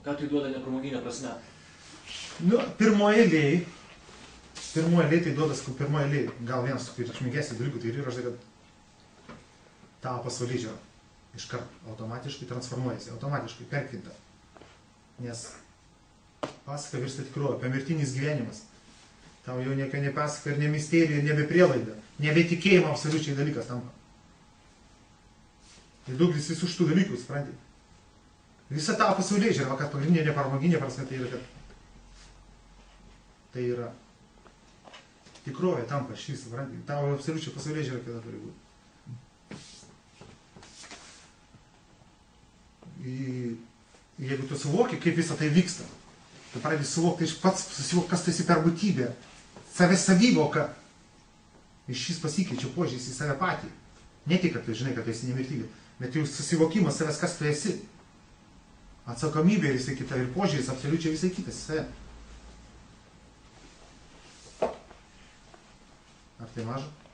Ką tai duoda nepramoginė prasme? Nu, pirmoje eilėje tai duoda, pirmoje eilėje, gal vienas tokių reikšmingesnių dalykų, tai yra, kad tavo pasaulėžiūra iškart automatiškai transformuojasi, automatiškai perkinta. Nes pasaka virsta tikrovė, pamirtinis gyvenimas. Tau jau nieko nepasaka ir ne misterija, nebe prielaida, nebe tikėjimo absoliučiai dalykas tampa. Ir daugelis visų šitų dalykų, suprantate. Visa tavo pasaulėžiūra, kad pagrindinė nepramoginė prasme tai yra, kad tai yra tikrovė tampa šis, suprantate. Tavo absoliučiai pasaulėžiūra kada turi būti. Jeigu tu suvoki, kaip visą tai vyksta, tu pradedi suvokti, iš pats susivokti, kas tu esi per būtybę, savęs savivoka. Iš šis pasikeičia požiūris į save patį. Ne tik, kad tu žinai, kad tu esi nemirtingas, bet jau susivokimas savęs, kas tu esi. Atsakomybė ir visai kita, ir požiūris absoliučiai visai kitas į save. Ar tai maža?